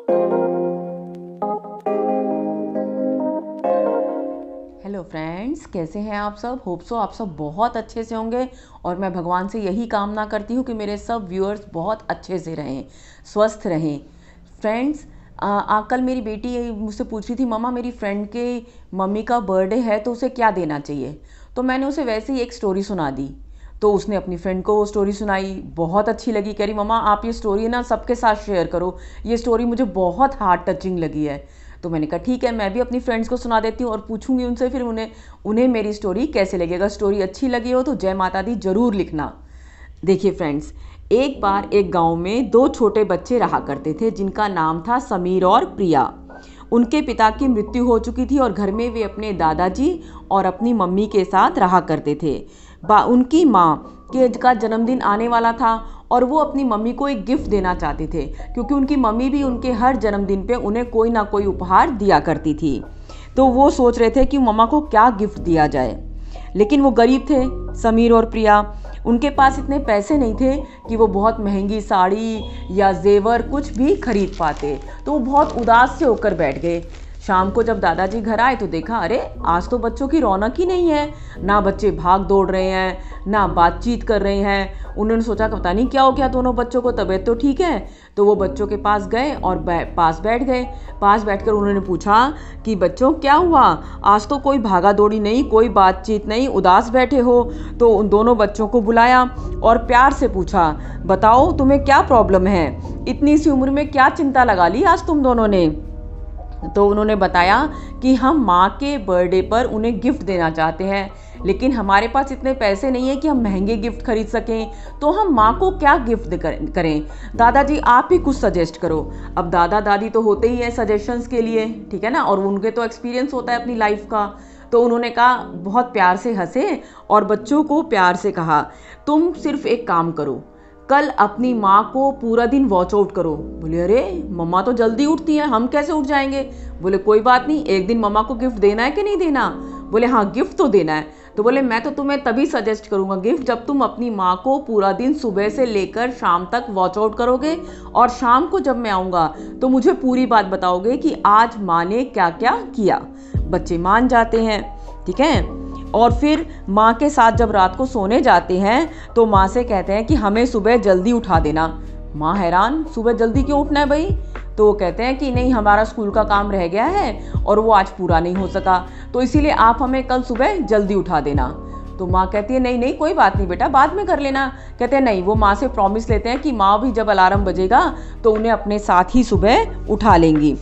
Hello friends, कैसे हैं आप सब। होप सो आप सब बहुत अच्छे से होंगे और मैं भगवान से यही कामना करती हूँ कि मेरे सब व्यूअर्स बहुत अच्छे से रहें, स्वस्थ रहें। फ्रेंड्स, कल मेरी बेटी मुझसे पूछ रही थी, मम्मा मेरी फ्रेंड के मम्मी का बर्थडे है तो उसे क्या देना चाहिए। तो मैंने उसे वैसे ही एक स्टोरी सुना दी। तो उसने अपनी फ्रेंड को वो स्टोरी सुनाई, बहुत अच्छी लगी। कह रही मम्मा आप ये स्टोरी ना सबके साथ शेयर करो, ये स्टोरी मुझे बहुत हार्ट टचिंग लगी है। तो मैंने कहा ठीक है, मैं भी अपनी फ्रेंड्स को सुना देती हूँ और पूछूंगी उनसे फिर उन्हें मेरी स्टोरी कैसे लगी। अगर स्टोरी अच्छी लगी हो तो जय माता दी जरूर लिखना। देखिए फ्रेंड्स, एक बार एक गांव में दो छोटे बच्चे रहा करते थे जिनका नाम था समीर और प्रिया। उनके पिता की मृत्यु हो चुकी थी और घर में वे अपने दादाजी और अपनी मम्मी के साथ रहा करते थे। उनकी माँ का जन्मदिन आने वाला था और वो अपनी मम्मी को एक गिफ्ट देना चाहते थे, क्योंकि उनकी मम्मी भी उनके हर जन्मदिन पे उन्हें कोई ना कोई उपहार दिया करती थी। तो वो सोच रहे थे कि मम्मा को क्या गिफ्ट दिया जाए, लेकिन वो गरीब थे, समीर और प्रिया। उनके पास इतने पैसे नहीं थे कि वो बहुत महंगी साड़ी या जेवर कुछ भी खरीद पाते। तो वो बहुत उदास से होकर बैठ गए। शाम को जब दादाजी घर आए तो देखा, अरे आज तो बच्चों की रौनक ही नहीं है, ना बच्चे भाग दौड़ रहे हैं, ना बातचीत कर रहे हैं। उन्होंने सोचा कि पता नहीं क्या हो गया दोनों बच्चों को, तबीयत तो ठीक है। तो वो बच्चों के पास गए और पास बैठ गए। पास बैठकर उन्होंने पूछा कि बच्चों क्या हुआ, आज तो कोई भागा दौड़ी नहीं, कोई बातचीत नहीं, उदास बैठे हो। तो उन दोनों बच्चों को बुलाया और प्यार से पूछा, बताओ तुम्हें क्या प्रॉब्लम है, इतनी सी उम्र में क्या चिंता लगा ली आज तुम दोनों ने। तो उन्होंने बताया कि हम माँ के बर्थडे पर उन्हें गिफ्ट देना चाहते हैं, लेकिन हमारे पास इतने पैसे नहीं है कि हम महंगे गिफ्ट खरीद सकें, तो हम माँ को क्या गिफ्ट करें। दादाजी आप ही कुछ सजेस्ट करो। अब दादा दादी तो होते ही हैं सजेशंस के लिए, ठीक है ना, और उनके तो एक्सपीरियंस होता है अपनी लाइफ का। तो उन्होंने कहा, बहुत प्यार से हंसे और बच्चों को प्यार से कहा, तुम सिर्फ एक काम करो, कल अपनी माँ को पूरा दिन वॉच आउट करो। बोले अरे मम्मा तो जल्दी उठती हैं, हम कैसे उठ जाएंगे। बोले कोई बात नहीं, एक दिन मम्मा को गिफ्ट देना है कि नहीं देना। बोले हाँ गिफ्ट तो देना है। तो बोले मैं तो तुम्हें तभी सजेस्ट करूंगा गिफ्ट जब तुम अपनी माँ को पूरा दिन सुबह से लेकर शाम तक वॉच आउट करोगे, और शाम को जब मैं आऊँगा तो मुझे पूरी बात बताओगे कि आज माँ ने क्या क्या किया। बच्चे मान जाते हैं, ठीक है। और फिर माँ के साथ जब रात को सोने जाते हैं तो माँ से कहते हैं कि हमें सुबह जल्दी उठा देना। माँ हैरान, सुबह जल्दी क्यों उठना है भाई। तो वो कहते हैं कि नहीं, हमारा स्कूल का काम रह गया है और वो आज पूरा नहीं हो सका, तो इसीलिए आप हमें कल सुबह जल्दी उठा देना। तो माँ कहती है नहीं नहीं कोई बात नहीं बेटा, बाद में कर लेना। कहते हैं नहीं, वो माँ से प्रॉमिस लेते हैं कि माँ भी जब अलार्म बजेगा तो उन्हें अपने साथ ही सुबह उठा लेंगी।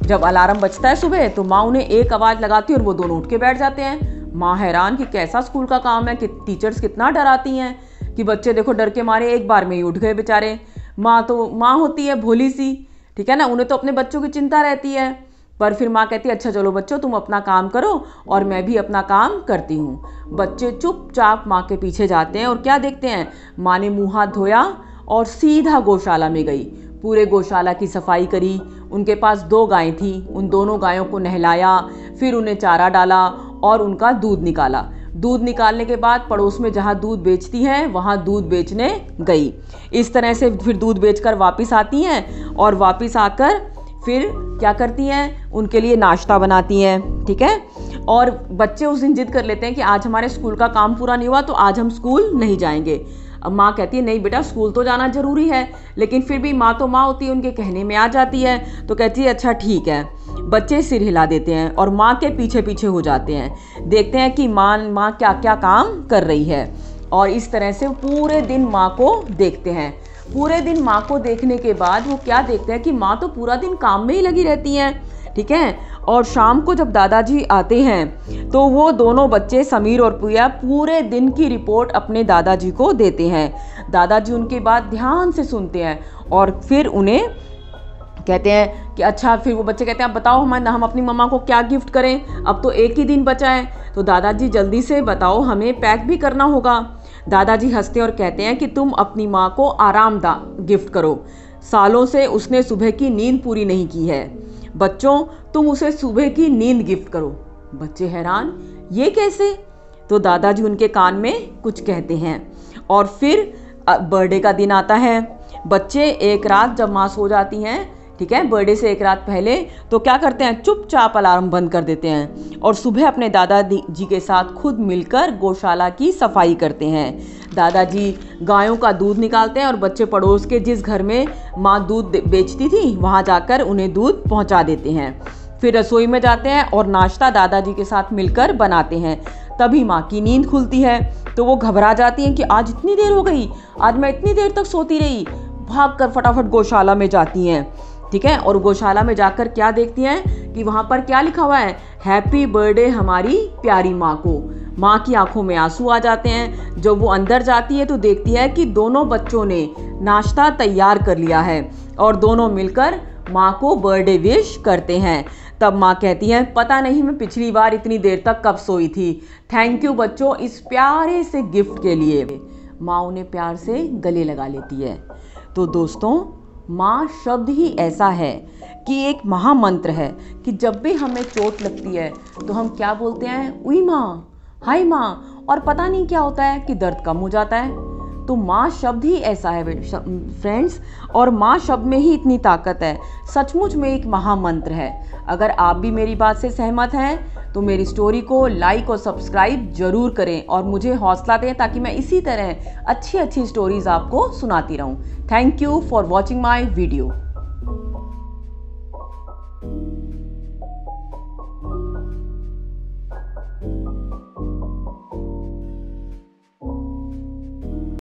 जब अलार्म बजता है सुबह तो माँ उन्हें एक आवाज़ लगाती है और वो दोनों उठ के बैठ जाते हैं। माँ हैरान कि कैसा स्कूल का काम है कि टीचर्स कितना डराती हैं कि बच्चे देखो डर के मारे एक बार में ही उठ गए बेचारे। माँ होती है भोली सी, ठीक है ना, उन्हें तो अपने बच्चों की चिंता रहती है। पर फिर माँ कहती है अच्छा चलो बच्चों तुम अपना काम करो और मैं भी अपना काम करती हूँ। बच्चे चुपचाप माँ के पीछे जाते हैं और क्या देखते हैं, माँ ने मुँह हाथ धोया और सीधा गौशाला में गई। पूरे गौशाला की सफाई करी। उनके पास 2 गायें थी, उन दोनों गायों को नहलाया, फिर उन्हें चारा डाला और उनका दूध निकाला। दूध निकालने के बाद पड़ोस में जहाँ दूध बेचती हैं वहाँ दूध बेचने गई। इस तरह से फिर दूध बेचकर वापस आती हैं और वापस आकर फिर क्या करती हैं, उनके लिए नाश्ता बनाती हैं, ठीक है। और बच्चे उस दिन जिद कर लेते हैं कि आज हमारे स्कूल का काम पूरा नहीं हुआ तो आज हम स्कूल नहीं जाएंगे। अब माँ कहती है नहीं बेटा स्कूल तो जाना जरूरी है, लेकिन फिर भी माँ तो माँ होती है, उनके कहने में आ जाती है। तो कहती है अच्छा ठीक है। बच्चे सिर हिला देते हैं और माँ के पीछे पीछे हो जाते हैं, देखते हैं कि माँ क्या क्या काम कर रही है। और इस तरह से पूरे दिन माँ को देखते हैं। पूरे दिन माँ को देखने के बाद वो क्या देखते हैं कि माँ तो पूरा दिन काम में ही लगी रहती हैं, ठीक है। और शाम को जब दादाजी आते हैं तो वो दोनों बच्चे समीर और प्रिया पूरे दिन की रिपोर्ट अपने दादाजी को देते हैं। दादाजी उनकी बात ध्यान से सुनते हैं और फिर उन्हें कहते हैं कि अच्छा, फिर वो बच्चे कहते हैं अब बताओ हम अपनी मम्मा को क्या गिफ्ट करें, अब तो एक ही दिन बचा है। तो दादाजी जल्दी से बताओ, हमें पैक भी करना होगा। दादाजी हंसते और कहते हैं कि तुम अपनी माँ को आरामदायक गिफ्ट करो, सालों से उसने सुबह की नींद पूरी नहीं की है, बच्चों तुम उसे सुबह की नींद गिफ्ट करो। बच्चे हैरान, ये कैसे। तो दादाजी उनके कान में कुछ कहते हैं और फिर बर्थडे का दिन आता है। बच्चे एक रात जब माँ सो जाती हैं ठीक है, बर्थडे से एक रात पहले, तो क्या करते हैं, चुपचाप अलार्म बंद कर देते हैं और सुबह अपने दादाजी के साथ खुद मिलकर गौशाला की सफाई करते हैं। दादाजी गायों का दूध निकालते हैं और बच्चे पड़ोस के जिस घर में माँ दूध बेचती थी वहाँ जाकर उन्हें दूध पहुँचा देते हैं। फिर रसोई में जाते हैं और नाश्ता दादाजी के साथ मिलकर बनाते हैं। तभी माँ की नींद खुलती है तो वो घबरा जाती हैं कि आज इतनी देर हो गई, आज मैं इतनी देर तक सोती रही। भागकर फटाफट गौशाला में जाती हैं, ठीक है, और गौशाला में जाकर क्या देखती हैं कि वहाँ पर क्या लिखा हुआ है, हैप्पी बर्थडे हमारी प्यारी माँ को। माँ की आंखों में आंसू आ जाते हैं। जब वो अंदर जाती है तो देखती है कि दोनों बच्चों ने नाश्ता तैयार कर लिया है और दोनों मिलकर माँ को बर्थडे विश करते हैं। तब माँ कहती है, पता नहीं मैं पिछली बार इतनी देर तक कब सोई थी, थैंक यू बच्चों इस प्यारे से गिफ्ट के लिए। माँ उन्हें प्यार से गले लगा लेती है। तो दोस्तों, माँ शब्द ही ऐसा है कि एक महामंत्र है कि जब भी हमें चोट लगती है तो हम क्या बोलते हैं, उई माँ, हाय माँ, और पता नहीं क्या होता है कि दर्द कम हो जाता है। तो माँ शब्द ही ऐसा है फ्रेंड्स, और माँ शब्द में ही इतनी ताकत है, सचमुच में एक महामंत्र है। अगर आप भी मेरी बात से सहमत हैं तो मेरी स्टोरी को लाइक और सब्सक्राइब जरूर करें और मुझे हौसला दें ताकि मैं इसी तरह अच्छी अच्छी स्टोरीज आपको सुनाती रहूं। Thank you for watching my video.